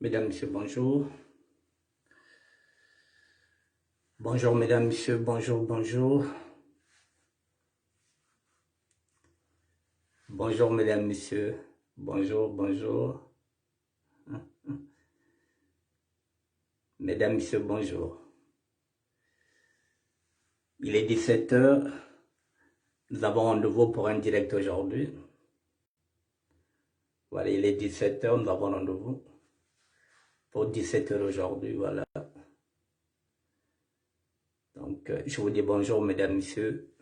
Mesdames, Messieurs, bonjour. Bonjour, Mesdames, Messieurs, bonjour, bonjour. Bonjour, Mesdames, Messieurs, bonjour, bonjour. Mesdames, Messieurs, bonjour. Il est 17 heures. Nous avons rendez-vous pour un direct aujourd'hui. Voilà, il est 17 heures. Nous avons rendez-vous pour 17 heures aujourd'hui. Voilà. Donc, je vous dis bonjour, Mesdames, Messieurs.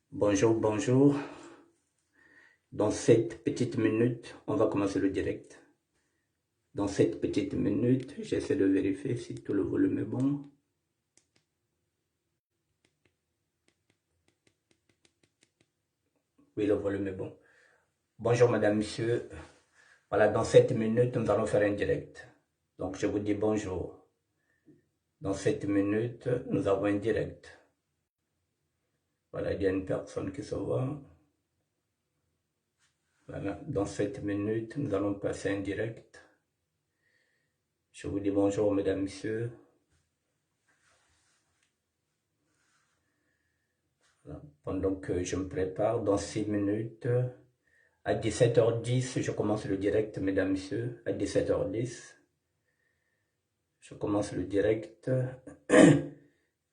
Bonjour, bonjour. Dans cette petite minute, on va commencer le direct. Dans cette petite minute, j'essaie de vérifier si tout le volume est bon. Oui, le volume est bon. Bonjour, Madame, Monsieur. Voilà, dans 7 minutes, nous allons faire un direct. Donc, je vous dis bonjour. Dans 7 minutes, nous avons un direct. Voilà, il y a une personne qui se voit. Voilà, dans 7 minutes, nous allons passer un direct. Je vous dis bonjour, Mesdames, Messieurs. Voilà. Pendant que je me prépare, dans 6 minutes, à 17h10, je commence le direct, Mesdames, Messieurs. À 17h10, je commence le direct.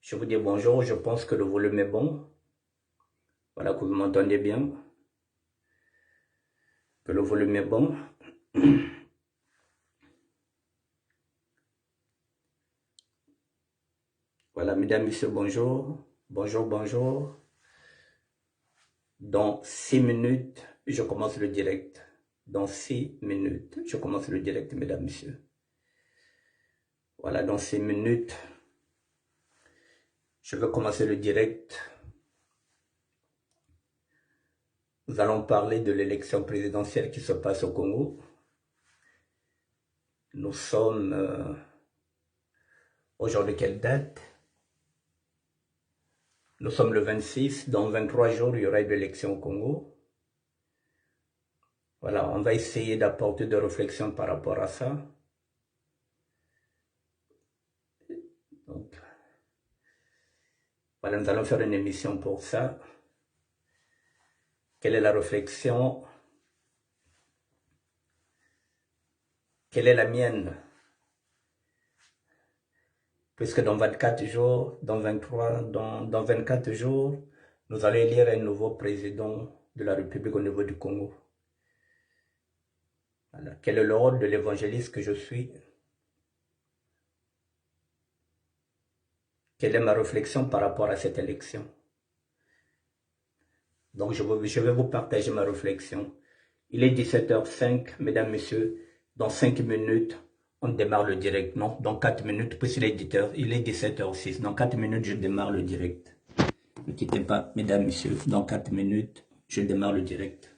Je vous dis bonjour, je pense que le volume est bon. Voilà, que vous m'entendez bien. Que le volume est bon. Voilà, mesdames, messieurs, bonjour. Bonjour, bonjour. Dans 6 minutes, je commence le direct. Dans 6 minutes, je commence le direct, mesdames, messieurs. Voilà, dans 6 minutes, je vais commencer le direct. Nous allons parler de l'élection présidentielle qui se passe au Congo. Nous sommes aujourd'hui quelle date? Nous sommes le 26, dans 23 jours, il y aura une élection au Congo. Voilà, on va essayer d'apporter des réflexions par rapport à ça. Donc, voilà, nous allons faire une émission pour ça. Quelle est la réflexion? Quelle est la mienne? Puisque dans 24 jours, dans 23, dans 24 jours, nous allons élire un nouveau président de la République au niveau du Congo. Voilà. Quel est le rôle de l'évangéliste que je suis? Quelle est ma réflexion par rapport à cette élection? Donc, je vais vous partager ma réflexion. Il est 17h05, mesdames, messieurs. Dans 5 minutes, on démarre le direct. Non, dans 4 minutes, puisqu'il est 17h06. Dans 4 minutes, je démarre le direct. Ne quittez pas, mesdames, messieurs. Dans 4 minutes, je démarre le direct.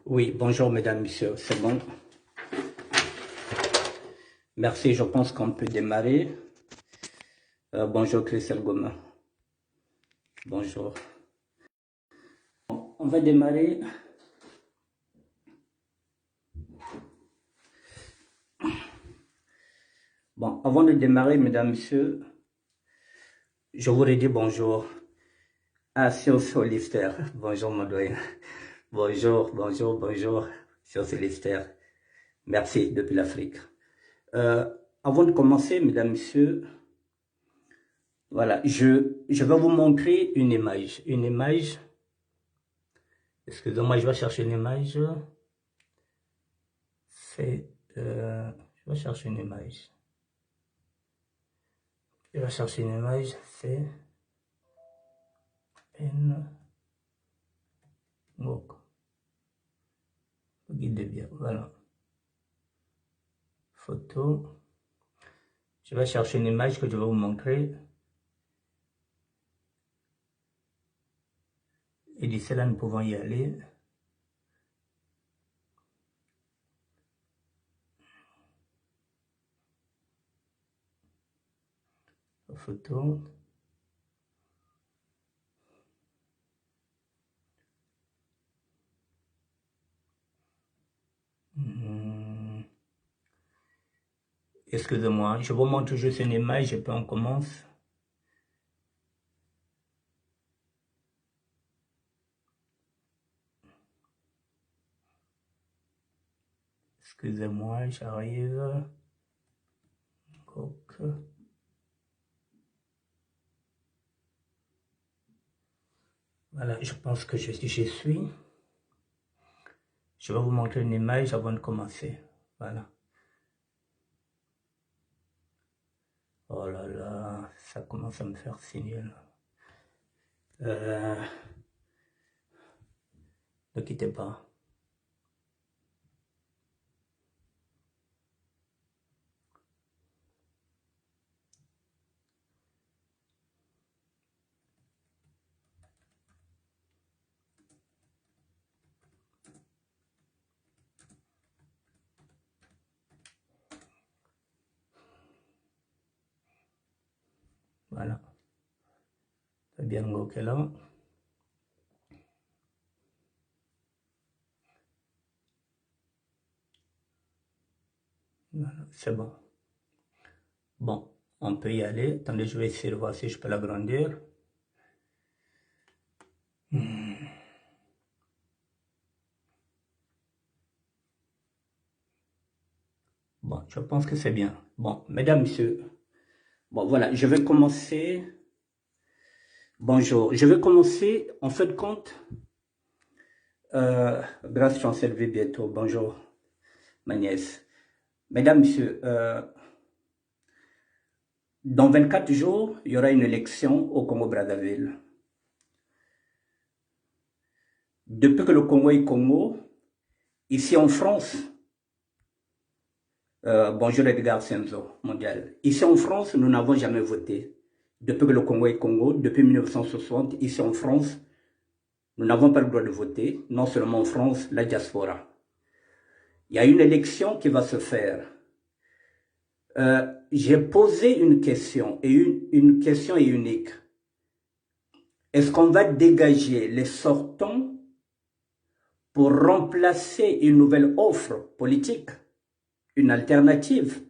Oui, bonjour mesdames, messieurs, c'est bon. Merci, je pense qu'on peut démarrer. Bonjour Christelle Goma. Bonjour. On va démarrer. Bon, avant de démarrer, mesdames, messieurs, je vous redis bonjour. Ah, Sio Lister. Bonjour mon doyen. Bonjour, bonjour, bonjour, Sio Lister. Merci, depuis l'Afrique. Avant de commencer, mesdames, messieurs, voilà, je vais vous montrer une image. Une image. Excusez-moi, je vais chercher une image. C'est... je vais chercher une image. Je vais chercher une image. C'est... Donc, guidez bien. Voilà. Photo. Je vais chercher une image que je vais vous montrer. Et d'ici là, nous pouvons y aller. Photo. Excusez-moi, je vous montre juste une image et puis on commence. Excusez-moi, j'arrive. Voilà, je pense que j'y suis. Je vais vous montrer une image avant de commencer. Voilà. Oh là là, ça commence à me faire signer là. Ne quittez pas. Voilà. C'est bien ok là. Voilà, c'est bon. Bon, on peut y aller. Attendez, je vais essayer de voir si je peux l'agrandir. Bon, je pense que c'est bien. Bon, mesdames, messieurs. Bon, voilà, je vais commencer. Bonjour. Je vais commencer, en fait, de compte. Grâce Chancel V bientôt. Bonjour, ma nièce. Mesdames, messieurs, dans 24 jours, il y aura une élection au Congo-Brazzaville. Depuis que le Congo est Congo, ici en France, bonjour Edgar Senzo, mondial. Ici en France, nous n'avons jamais voté. Depuis que le Congo est Congo, depuis 1960, ici en France, nous n'avons pas le droit de voter. Non seulement en France, la diaspora. Il y a une élection qui va se faire. J'ai posé une question, et une question est unique. Est-ce qu'on va dégager les sortants pour remplacer une nouvelle offre politique, une alternative,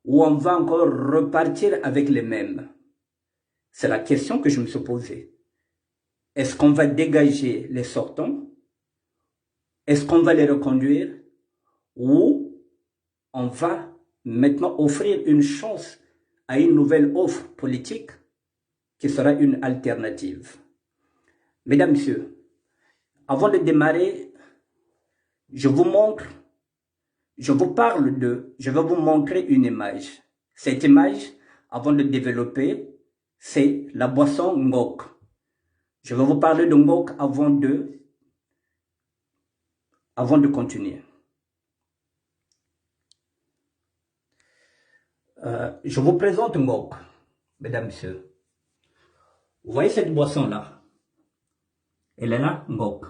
ou on va encore repartir avec les mêmes? C'est la question que je me suis posée. Est-ce qu'on va dégager les sortants? Est-ce qu'on va les reconduire? Ou on va maintenant offrir une chance à une nouvelle offre politique qui sera une alternative? Mesdames, Messieurs, avant de démarrer, je vous vais vous montrer une image. Cette image, avant de développer, c'est la boisson Ngok. Je vais vous parler de Ngok avant continuer. Je vous présente Ngok, mesdames, messieurs. Vous voyez cette boisson-là? Elle est là, Ngok.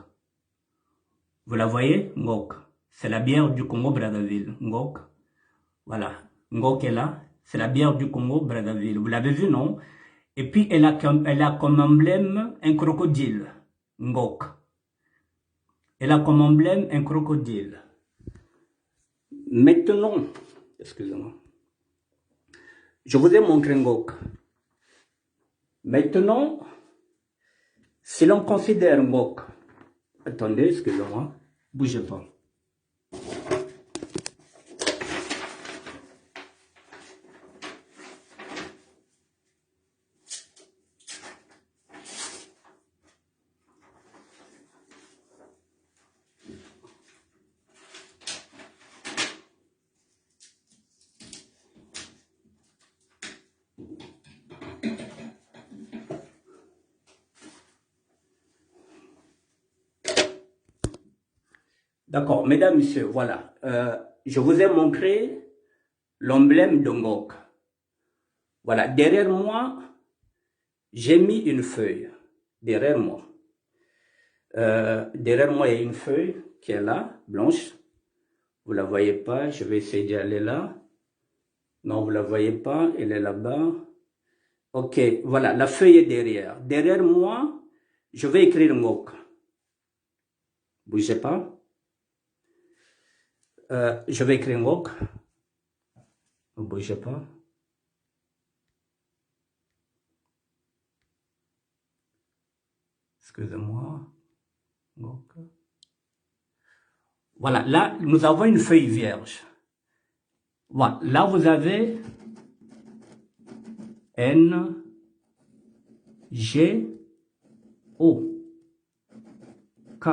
Vous la voyez? Ngok. C'est la bière du Congo-Brazzaville. Ngok. Voilà. Ngok est là. C'est la bière du Congo-Brazzaville. Vous l'avez vu, non? Et puis, elle a comme emblème un crocodile. Ngok. Elle a comme emblème un crocodile. Maintenant, excusez-moi. Je vous ai montré Ngok. Maintenant, si l'on considère Ngok, attendez, excusez-moi, bougez pas. D'accord, mesdames, messieurs, voilà. Je vous ai montré l'emblème de Ngok. Voilà, derrière moi, j'ai mis une feuille. Derrière moi. Derrière moi, il y a une feuille qui est là, blanche. Vous la voyez pas, je vais essayer d'y aller là. Non, vous la voyez pas, elle est là-bas. Ok, voilà, la feuille est derrière. Derrière moi, je vais écrire Ngok. Bougez pas. Je vais écrire Ngok. Ne bougez pas. Excusez-moi. Ngok. Voilà, là, nous avons une feuille vierge. Voilà, là, vous avez N, G, O, K.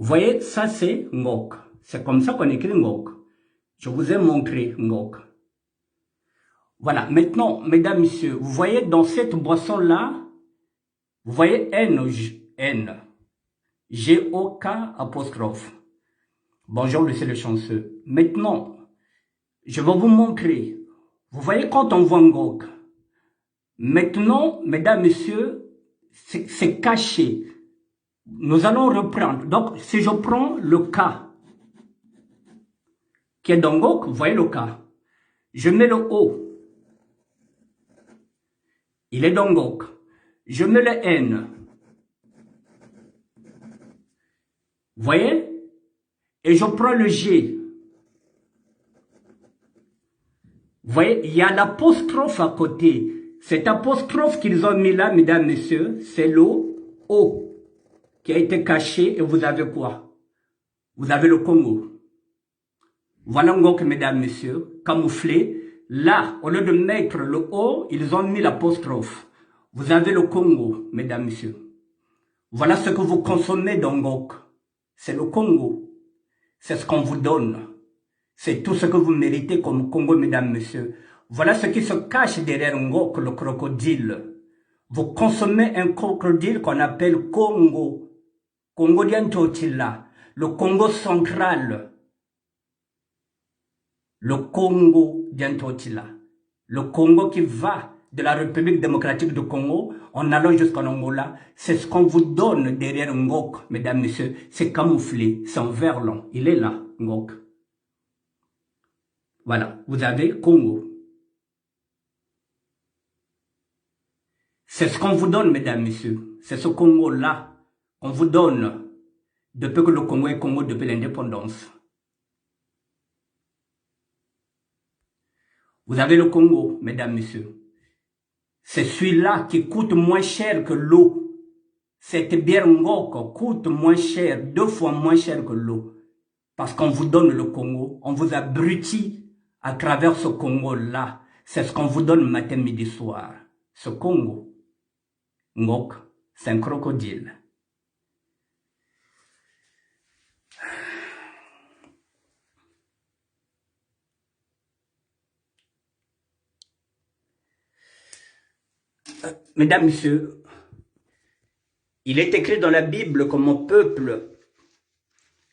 Vous voyez, ça c'est Ngok. C'est comme ça qu'on écrit Ngok. Je vous ai montré Ngok. Voilà, maintenant, mesdames, messieurs, vous voyez dans cette boisson-là, vous voyez N, G-O-K apostrophe. Bonjour, monsieur le chanceux. Maintenant, je vais vous montrer. Vous voyez quand on voit Ngok. Maintenant, mesdames, messieurs, c'est caché. Nous allons reprendre. Donc, si je prends le K qui est dans Ngok, vous voyez le K. Je mets le O. Il est dans Ngok. Je mets le N. Vous voyez? Et je prends le G. Vous voyez, il y a l'apostrophe à côté. Cette apostrophe qu'ils ont mis là, mesdames, messieurs, c'est le O qui a été caché. Et vous avez quoi? Vous avez le Congo. Voilà Ngok, mesdames, messieurs, camouflé. Là, au lieu de mettre le O, ils ont mis l'apostrophe. Vous avez le Congo, mesdames, messieurs. Voilà ce que vous consommez dans Ngok. C'est le Congo. C'est ce qu'on vous donne. C'est tout ce que vous méritez comme Congo, mesdames, messieurs. Voilà ce qui se cache derrière Ngok, le crocodile. Vous consommez un crocodile qu'on appelle Congo. Congo d'Antotila. Le Congo central. Le Congo d'Antotila. Le Congo qui va de la République démocratique du Congo en allant jusqu'en Angola. C'est ce qu'on vous donne derrière Ngok, mesdames, messieurs. C'est camouflé, c'est en verlan. Il est là, Ngok. Voilà, vous avez Congo. C'est ce qu'on vous donne, mesdames, messieurs. C'est ce Congo-là qu'on vous donne depuis que le Congo est Congo, depuis l'indépendance. Vous avez le Congo, mesdames, messieurs. C'est celui-là qui coûte moins cher que l'eau. Cette bière Ngok coûte moins cher, 2 fois moins cher que l'eau. Parce qu'on vous donne le Congo, on vous abrutit à travers ce Congo-là. C'est ce qu'on vous donne matin, midi, soir. Ce Congo, Ngok, c'est un crocodile. Mesdames, messieurs, il est écrit dans la Bible que mon peuple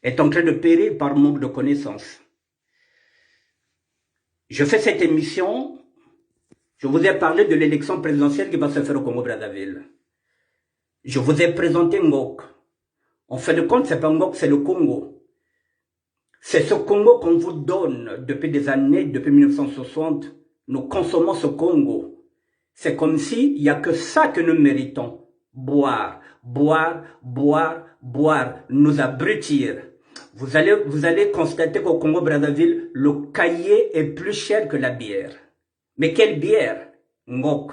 est en train de périr par manque de connaissances. Je fais cette émission, je vous ai parlé de l'élection présidentielle qui va se faire au Congo-Brazzaville. Je vous ai présenté Ngok. En fin de compte, c'est pas Ngok, c'est le Congo. C'est ce Congo qu'on vous donne depuis des années, depuis 1960. Nous consommons ce Congo. C'est comme s'il n'y a que ça que nous méritons. Boire, boire, boire, boire, nous abrutir. Vous allez constater qu'au Congo-Brazzaville, le cahier est plus cher que la bière. Mais quelle bière? Ngok.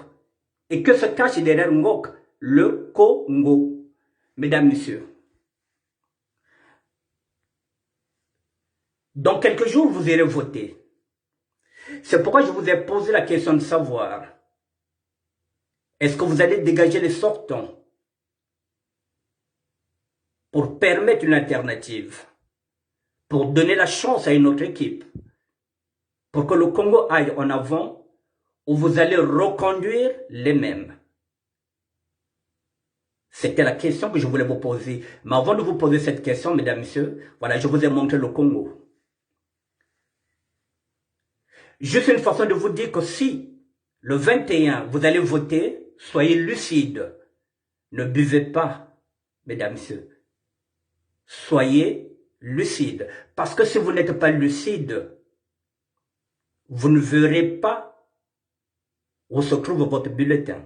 Et que se cache derrière Ngok? Le Congo. Mesdames, Messieurs. Dans quelques jours, vous irez voter. C'est pourquoi je vous ai posé la question de savoir, est-ce que vous allez dégager les sortants pour permettre une alternative, pour donner la chance à une autre équipe, pour que le Congo aille en avant, ou vous allez reconduire les mêmes? C'était la question que je voulais vous poser. Mais avant de vous poser cette question, mesdames, messieurs, voilà, je vous ai montré le Congo. Juste une façon de vous dire que si le 21, vous allez voter, soyez lucides. Ne buvez pas, mesdames, messieurs. Soyez lucides. Parce que si vous n'êtes pas lucide, vous ne verrez pas où se trouve votre bulletin.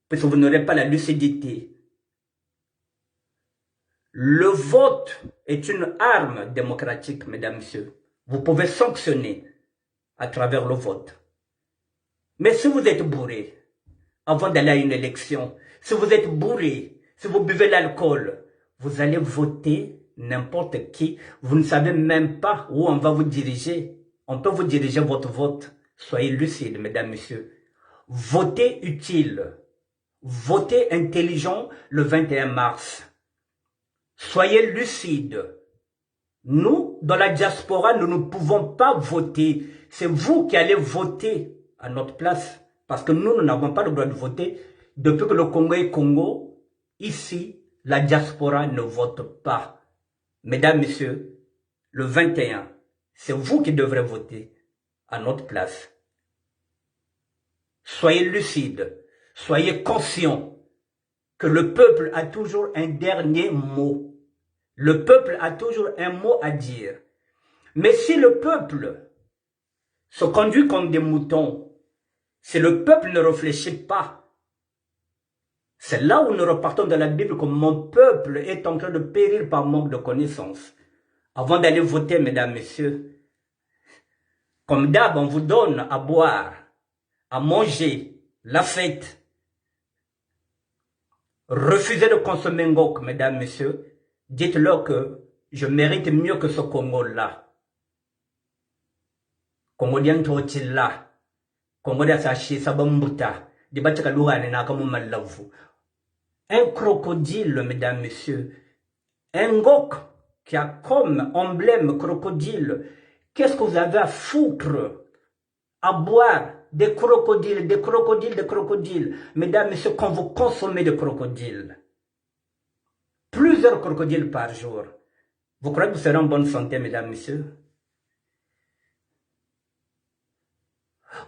Parce que vous n'aurez pas la lucidité. Le vote est une arme démocratique, mesdames, messieurs. Vous pouvez sanctionner à travers le vote. Mais si vous êtes bourré, avant d'aller à une élection, si vous êtes bourré, si vous buvez l'alcool, vous allez voter n'importe qui. Vous ne savez même pas où on va vous diriger. On peut vous diriger votre vote. Soyez lucides, mesdames, messieurs. Votez utile. Votez intelligent le 21 mars. Soyez lucides. Nous, dans la diaspora, nous ne pouvons pas voter. C'est vous qui allez voter à notre place. Parce que nous n'avons pas le droit de voter. Depuis que le Congo est Congo, ici, la diaspora ne vote pas. Mesdames, messieurs, le 21, c'est vous qui devrez voter à notre place. Soyez lucides. Soyez conscients que le peuple a toujours un dernier mot. Le peuple a toujours un mot à dire. Mais si le peuple se conduit comme des moutons, si le peuple ne réfléchit pas, c'est là où nous repartons de la Bible comme mon peuple est en train de périr par manque de connaissances. Avant d'aller voter, mesdames, messieurs, comme d'hab, on vous donne à boire, à manger, la fête. Refusez de consommer Ngok, mesdames, messieurs. Dites-leur que je mérite mieux que ce Congo-là. Congolien Totila. Congolien Sachi Sabambuta. Un crocodile, mesdames, messieurs. Un Ngok qui a comme emblème crocodile. Qu'est-ce que vous avez à foutre? À boire des crocodiles, des crocodiles, des crocodiles. Mesdames, messieurs, quand vous consommez des crocodiles, plusieurs crocodiles par jour, vous croyez que vous serez en bonne santé, mesdames, messieurs?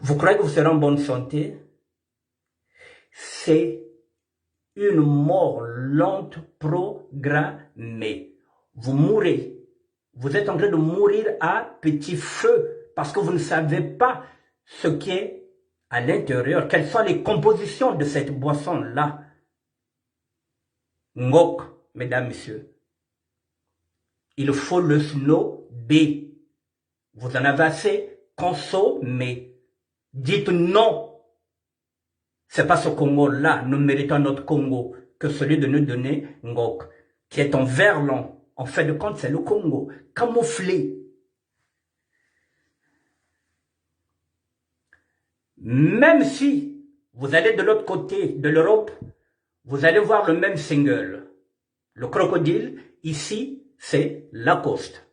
Vous croyez que vous serez en bonne santé? C'est une mort lente programmée. Vous mourrez. Vous êtes en train de mourir à petit feu parce que vous ne savez pas ce qui est à l'intérieur. Quelles sont les compositions de cette boisson-là? Ngok, mesdames, messieurs. Il faut le snobber. Vous en avez assez? Consommez. Dites non. C'est pas ce Congo-là, nous méritons notre Congo, que celui de nous donner Ngok, qui est en verlan. En fin de compte, c'est le Congo, camouflé. Même si vous allez de l'autre côté de l'Europe, vous allez voir le même single. Le crocodile, ici, c'est Lacoste.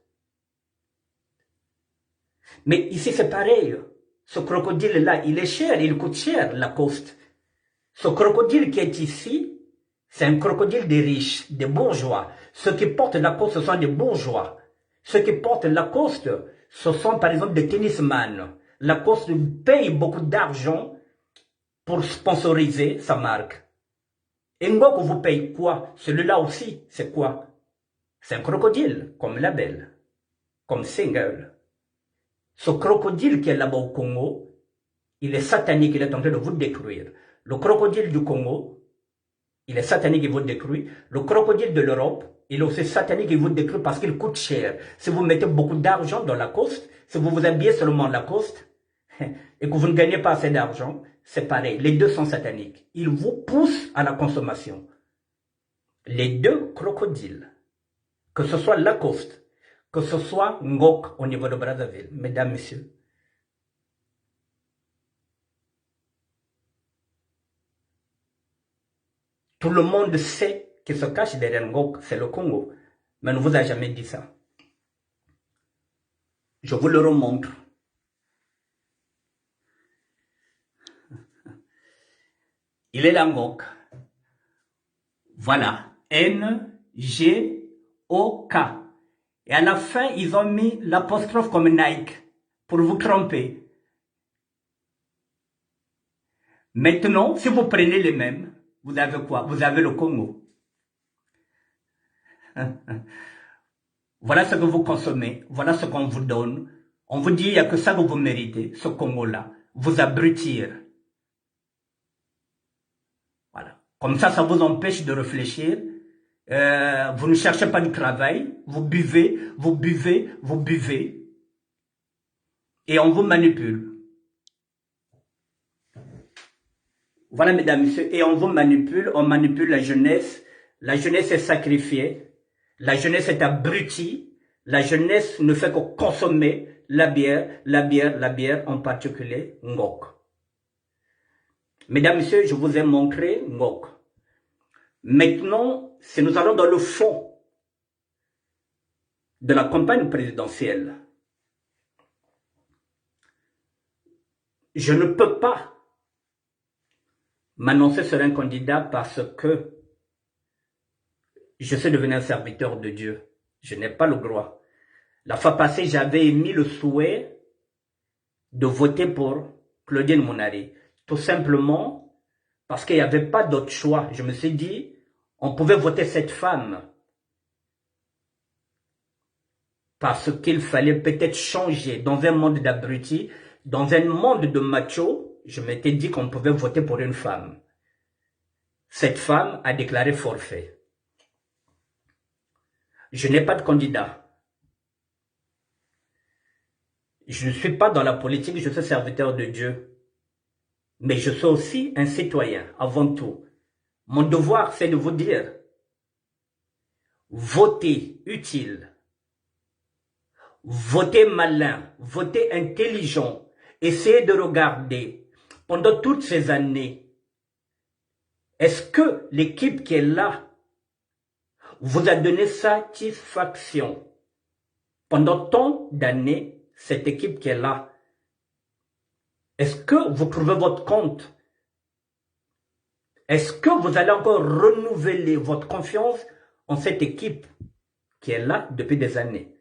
Mais ici, c'est pareil. Ce crocodile-là, il est cher, il coûte cher, Lacoste. Ce crocodile qui est ici, c'est un crocodile des riches, des bourgeois. Ceux qui portent Lacoste, ce sont des bourgeois. Ceux qui portent Lacoste, ce sont par exemple des tennisman. Lacoste paye beaucoup d'argent pour sponsoriser sa marque. Et Ngok vous paye quoi? Celui-là aussi, c'est quoi? C'est un crocodile, comme label, comme single. Ce crocodile qui est là-bas au Congo, il est satanique, il est en train de vous détruire. Le crocodile du Congo, il est satanique, il vous détruit. Le crocodile de l'Europe, il est aussi satanique, il vous détruit parce qu'il coûte cher. Si vous mettez beaucoup d'argent dans Lacoste, si vous vous habillez seulement Lacoste, et que vous ne gagnez pas assez d'argent, c'est pareil. Les deux sont sataniques. Ils vous poussent à la consommation. Les deux crocodiles, que ce soit Lacoste, que ce soit Ngok au niveau de Brazzaville, mesdames, messieurs, tout le monde sait qui se cache derrière Ngok, c'est le Congo. Mais on ne vous a jamais dit ça. Je vous le remontre. Il est là, Ngok. Voilà. N-G-O-K. Et à la fin, ils ont mis l'apostrophe comme Nike pour vous tromper. Maintenant, si vous prenez les mêmes, vous avez quoi? Vous avez le Congo. Voilà ce que vous consommez. Voilà ce qu'on vous donne. On vous dit, il n'y a que ça que vous méritez, ce Congo-là. Vous abrutir. Voilà. Comme ça vous empêche de réfléchir. Vous ne cherchez pas du travail. Vous buvez, vous buvez, vous buvez. Et on vous manipule. Voilà, mesdames, messieurs. Et on vous manipule. On manipule la jeunesse. La jeunesse est sacrifiée. La jeunesse est abrutie. La jeunesse ne fait que consommer la bière, en particulier Ngok. Mesdames, messieurs, je vous ai montré Ngok. Maintenant, si nous allons dans le fond de la campagne présidentielle, je ne peux pas m'annoncer sur un candidat parce que je suis devenu un serviteur de Dieu. Je n'ai pas le droit. La fois passée, j'avais émis le souhait de voter pour Claudine Monari. Tout simplement parce qu'il n'y avait pas d'autre choix. Je me suis dit, on pouvait voter cette femme parce qu'il fallait peut-être changer dans un monde d'abrutis, dans un monde de machos. Je m'étais dit qu'on pouvait voter pour une femme. Cette femme a déclaré forfait. Je n'ai pas de candidat. Je ne suis pas dans la politique, je suis serviteur de Dieu. Mais je suis aussi un citoyen, avant tout. Mon devoir, c'est de vous dire, votez utile, votez malin, votez intelligent. Essayez de regarder, pendant toutes ces années, est-ce que l'équipe qui est là vous a donné satisfaction? Pendant tant d'années, cette équipe qui est là, est-ce que vous trouvez votre compte? Est-ce que vous allez encore renouveler votre confiance en cette équipe qui est là depuis des années?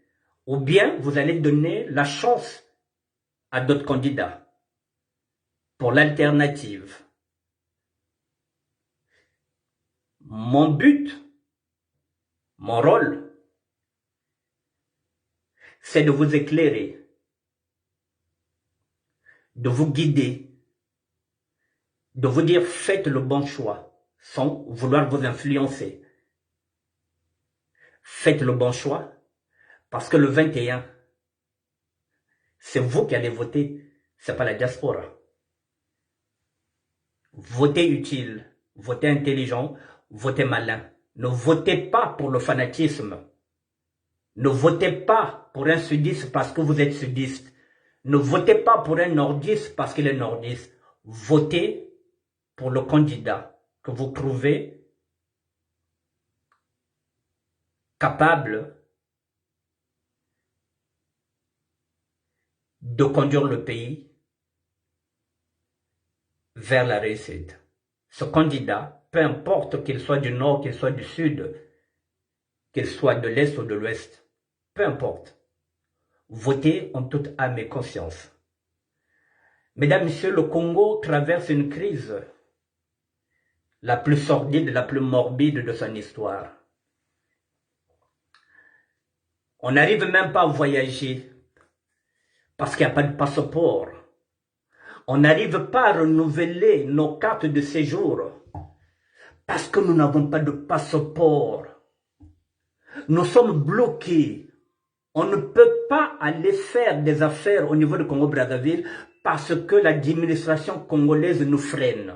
Ou bien vous allez donner la chance à d'autres candidats pour l'alternative? Mon but, mon rôle, c'est de vous éclairer, de vous guider, de vous dire faites le bon choix sans vouloir vous influencer. Faites le bon choix parce que le 21, c'est vous qui allez voter, c'est pas la diaspora. Votez utile, votez intelligent, votez malin. Ne votez pas pour le fanatisme. Ne votez pas pour un sudiste parce que vous êtes sudiste. Ne votez pas pour un nordiste parce qu'il est nordiste. Votez pour le candidat que vous trouvez capable de conduire le pays vers la réussite. Ce candidat, peu importe qu'il soit du nord, qu'il soit du sud, qu'il soit de l'est ou de l'ouest, peu importe, votez en toute âme et conscience. Mesdames, Messieurs, le Congo traverse une crise la plus sordide, la plus morbide de son histoire. On n'arrive même pas à voyager parce qu'il n'y a pas de passeport. On n'arrive pas à renouveler nos cartes de séjour parce que nous n'avons pas de passeport. Nous sommes bloqués. On ne peut pas aller faire des affaires au niveau de Congo-Brazzaville parce que l'administration congolaise nous freine.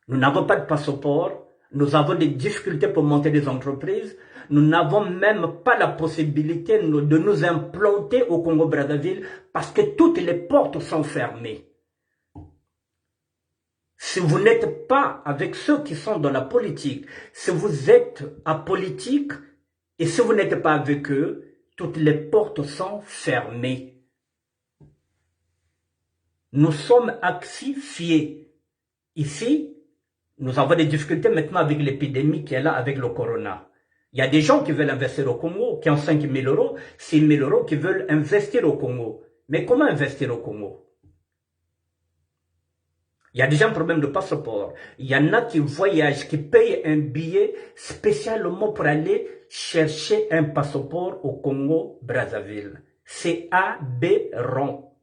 Nous n'avons pas de passeport. Nous avons des difficultés pour monter des entreprises. Nous n'avons même pas la possibilité de nous implanter au Congo-Brazzaville parce que toutes les portes sont fermées. Si vous n'êtes pas avec ceux qui sont dans la politique, si vous êtes apolitique et si vous n'êtes pas avec eux, toutes les portes sont fermées. Nous sommes axifiés. Ici, nous avons des difficultés maintenant avec l'épidémie qui est là, avec le corona. Il y a des gens qui veulent investir au Congo, qui ont 5 000 euros, 6 000 euros, qui veulent investir au Congo. Mais comment investir au Congo? Il y a déjà un problème de passeport. Il y en a qui voyagent, qui payent un billet spécialement pour aller chercher un passeport au Congo-Brazzaville. C'est aberrant.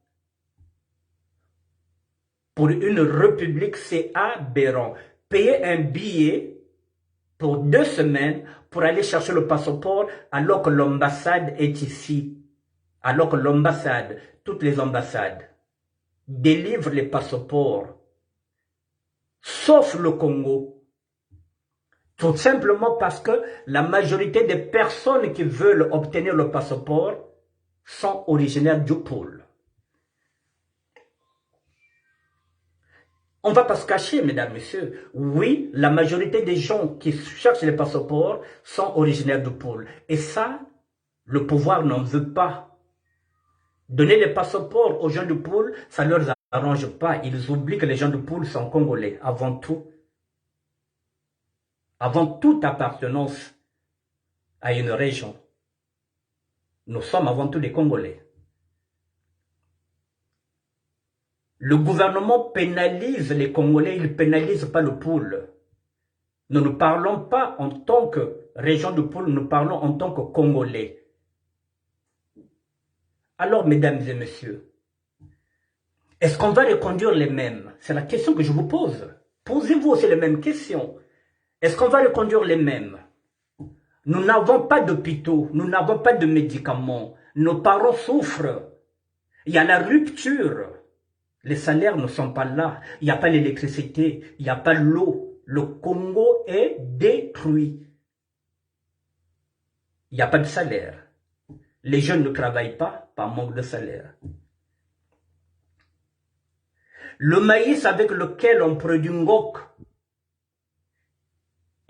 Pour une république, c'est aberrant. Payer un billet pour 2 semaines pour aller chercher le passeport alors que l'ambassade est ici. Alors que l'ambassade, toutes les ambassades, délivrent les passeports. Sauf le Congo. Tout simplement parce que la majorité des personnes qui veulent obtenir le passeport sont originaires du pôle. On ne va pas se cacher, mesdames, messieurs. Oui, la majorité des gens qui cherchent les passeports sont originaires du pôle. Et ça, le pouvoir n'en veut pas. Donner les passeports aux gens du pôle, ça ne leur arrange pas. Ils oublient que les gens du pôle sont congolais, avant tout. Avant toute appartenance à une région. Nous sommes avant tout des Congolais. Le gouvernement pénalise les Congolais, il ne pénalise pas le pôle. Nous ne parlons pas en tant que région du pôle, nous parlons en tant que Congolais. Alors, mesdames et messieurs, est-ce qu'on va reconduire les mêmes? C'est la question que je vous pose. Posez-vous aussi les mêmes questions. Est-ce qu'on va reconduire les mêmes? Nous n'avons pas d'hôpitaux, nous n'avons pas de médicaments. Nos parents souffrent. Il y a la rupture. Les salaires ne sont pas là. Il n'y a pas l'électricité, il n'y a pas l'eau. Le Congo est détruit. Il n'y a pas de salaire. Les jeunes ne travaillent pas par manque de salaire. Le maïs avec lequel on produit ngok,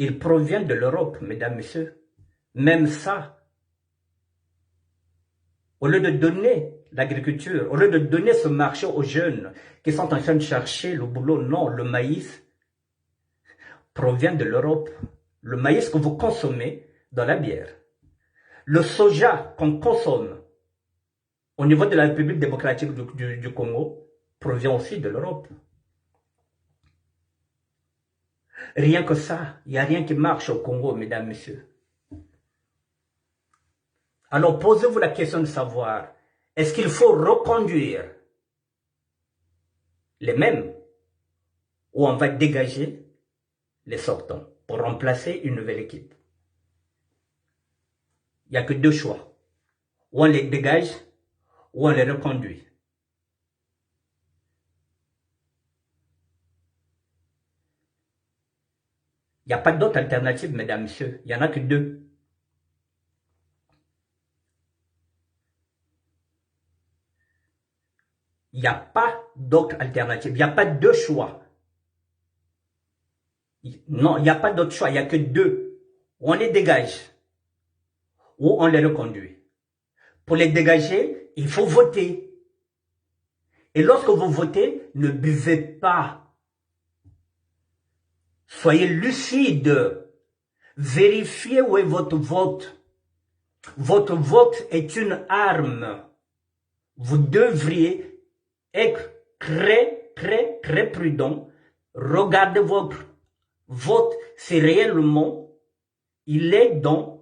il provient de l'Europe, mesdames, messieurs. Même ça, au lieu de donner l'agriculture, au lieu de donner ce marché aux jeunes qui sont en train de chercher le boulot, non, le maïs provient de l'Europe. Le maïs que vous consommez dans la bière. Le soja qu'on consomme au niveau de la République démocratique du Congo provient aussi de l'Europe. Rien que ça, il n'y a rien qui marche au Congo, mesdames, messieurs. Alors posez-vous la question de savoir, est-ce qu'il faut reconduire les mêmes ou on va dégager les sortants pour remplacer une nouvelle équipe? Il n'y a que 2 choix. Ou on les dégage ou on les reconduit. Il n'y a pas d'autre alternative, mesdames, messieurs. Il n'y en a que 2. Il n'y a pas d'autre alternative. Il n'y a pas 2 choix. Non, il n'y a pas d'autre choix. Il n'y a que 2. Ou on les dégage ou on les reconduit. Pour les dégager, il faut voter. Et lorsque vous votez, ne buvez pas. Soyez lucide. Vérifiez où est votre vote. Votre vote est une arme. Vous devriez être très prudent. Regardez votre vote, c'est réellement, il est dans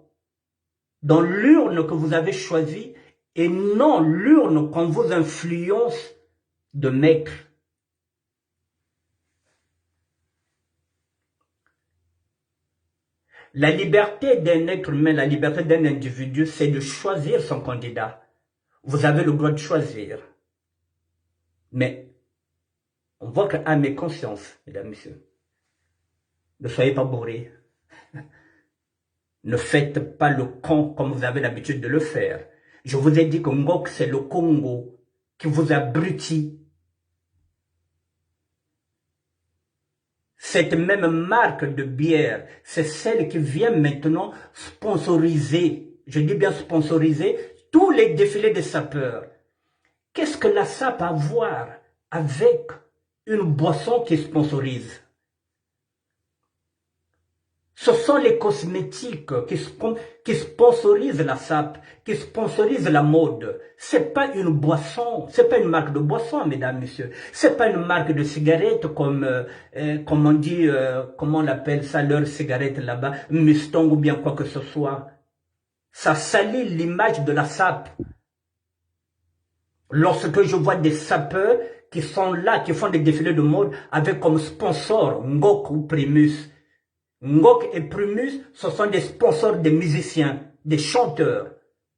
dans l'urne que vous avez choisie et non l'urne qu'on vous influence de mettre. La liberté d'un être humain, la liberté d'un individu, c'est de choisir son candidat. Vous avez le droit de choisir. Mais, on voit que âme et conscience, mesdames, messieurs, ne soyez pas bourrés. Ne faites pas le con comme vous avez l'habitude de le faire. Je vous ai dit que Ngok, c'est le Congo qui vous abrutit. Cette même marque de bière, c'est celle qui vient maintenant sponsoriser, je dis bien sponsoriser, tous les défilés des sapeurs. Qu'est-ce que la SAP a à voir avec une boisson qui sponsorise? Ce sont les cosmétiques qui sponsorisent la SAP, qui sponsorisent la mode. C'est pas une boisson, c'est pas une marque de boisson, mesdames, messieurs. C'est pas une marque de cigarette comme on dit, comment on appelle ça, leur cigarette là-bas, Mustang ou bien quoi que ce soit. Ça salit l'image de la SAP. Lorsque je vois des sapeurs qui sont là, qui font des défilés de mode avec comme sponsor Ngok ou Primus. Ngok et Primus, ce sont des sponsors des musiciens, des chanteurs.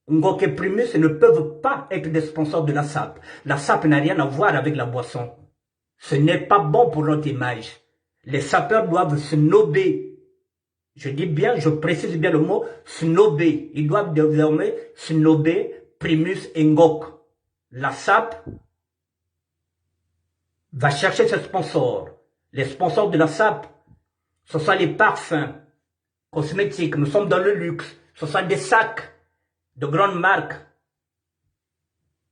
Ngok et Primus ne peuvent pas être des sponsors de la SAP. La SAP n'a rien à voir avec la boisson. Ce n'est pas bon pour notre image. Les sapeurs doivent se snober. Je dis bien, je précise bien le mot snober. Ils doivent désormais snober Primus et Ngok. La SAP va chercher ses sponsors. Les sponsors de la SAP, ce sont les parfums, cosmétiques, nous sommes dans le luxe. Ce sont des sacs de grandes marques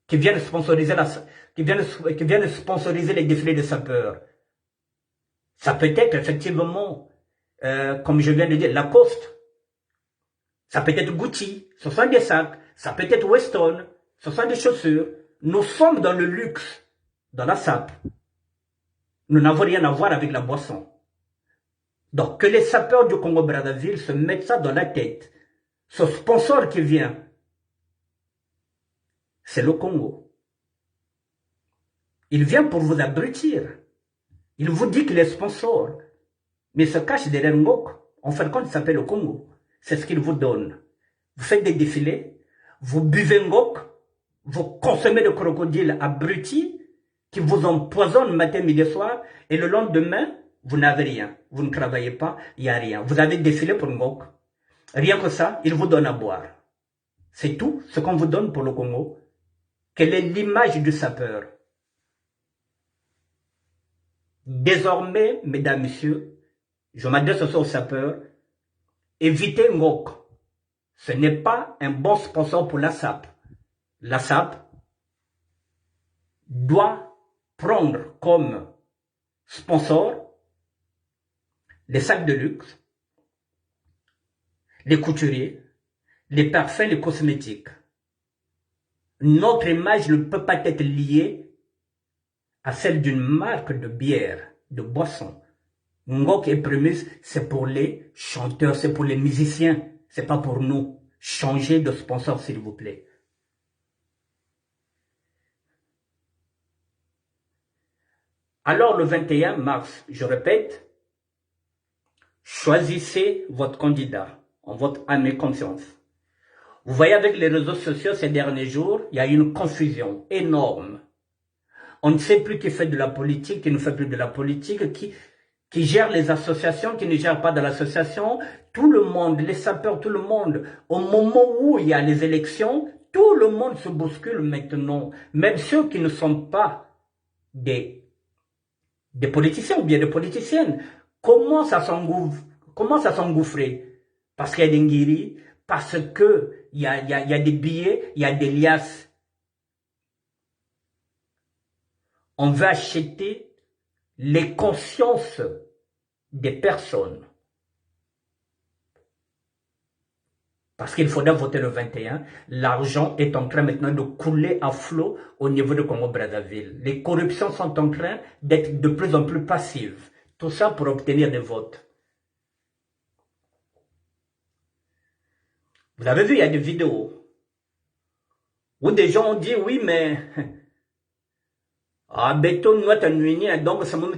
qui viennent sponsoriser, sponsoriser les défilés de sapeurs. Ça peut être effectivement, comme je viens de dire, Lacoste. Ça peut être Gucci, ce sont des sacs. Ça peut être Weston, ce sont des chaussures. Nous sommes dans le luxe, dans la SAP. Nous n'avons rien à voir avec la boisson. Donc, que les sapeurs du Congo-Brazzaville se mettent ça dans la tête. Ce sponsor qui vient, c'est le Congo. Il vient pour vous abrutir. Il vous dit qu'il est sponsor, mais il se cache derrière Ngok. En fin de compte, il s'appelle le Congo. C'est ce qu'il vous donne. Vous faites des défilés, vous buvez Ngok, vous consommez le crocodile abruti qui vous empoisonne matin, midi, soir, et le lendemain, vous n'avez rien. Vous ne travaillez pas, il n'y a rien. Vous avez défilé pour Ngok. Rien que ça, il vous donne à boire. C'est tout ce qu'on vous donne pour le Congo. Quelle est l'image du sapeur? Désormais, mesdames, messieurs, je m'adresse aux sapeurs, évitez Ngok. Ce n'est pas un bon sponsor pour la SAP. La SAP doit prendre comme sponsor les sacs de luxe, les couturiers, les parfums, les cosmétiques. Notre image ne peut pas être liée à celle d'une marque de bière, de boisson. Ngok et Primus, c'est pour les chanteurs, c'est pour les musiciens, c'est pas pour nous. Changez de sponsor, s'il vous plaît. Alors, le 21 mars, je répète, choisissez votre candidat en votre âme et conscience. Vous voyez avec les réseaux sociaux ces derniers jours, il y a une confusion énorme. On ne sait plus qui fait de la politique, qui ne fait plus de la politique, qui gère les associations, qui ne gère pas de l'association. Tout le monde, les sapeurs, tout le monde, au moment où il y a les élections, tout le monde se bouscule maintenant. Même ceux qui ne sont pas des politiciens ou bien des politiciennes. Comment ça s'engouffrer? Parce qu'il y a des nguiris, parce qu'il y a des billets, il y a des liasses. On veut acheter les consciences des personnes. Parce qu'il faudra voter le 21. L'argent est en train maintenant de couler à flot au niveau de Congo-Brazzaville. Les corruptions sont en train d'être de plus en plus passives. Tout ça pour obtenir des votes. Vous avez vu, il y a des vidéos où des gens ont dit, oui, mais... Ah, béton, nous, t'as nuini, donc, ça m'a mis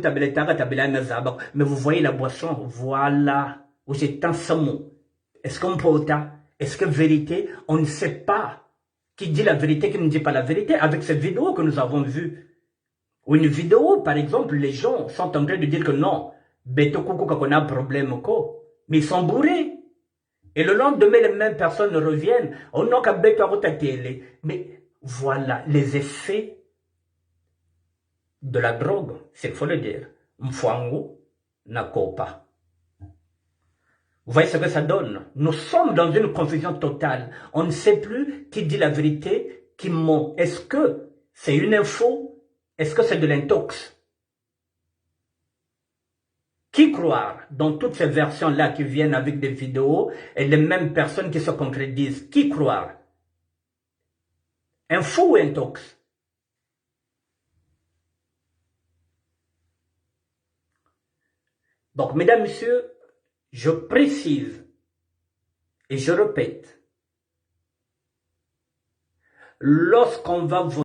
mais vous voyez la boisson, voilà. Où j'ai tant ce mot. Est-ce qu'on peut autant? Est-ce que vérité? On ne sait pas qui dit la vérité, qui ne dit pas la vérité. Avec cette vidéo que nous avons vue. Ou une vidéo, par exemple, les gens sont en train de dire que non, béton, coucou, qu'on a un problème, quoi. Mais ils sont bourrés. Et le lendemain, les mêmes personnes reviennent. On n'a qu'à béton à télé. Mais voilà les effets de la drogue, c'est faut le dire. Mfwango na kopa. Vous voyez ce que ça donne? Nous sommes dans une confusion totale. On ne sait plus qui dit la vérité, qui ment. Est-ce que c'est une info? Est-ce que c'est de l'intox? Qui croire dans toutes ces versions-là qui viennent avec des vidéos et les mêmes personnes qui se contredisent? Qui croire? Info ou intox? Donc, mesdames, messieurs, je précise et je répète, lorsqu'on va voter,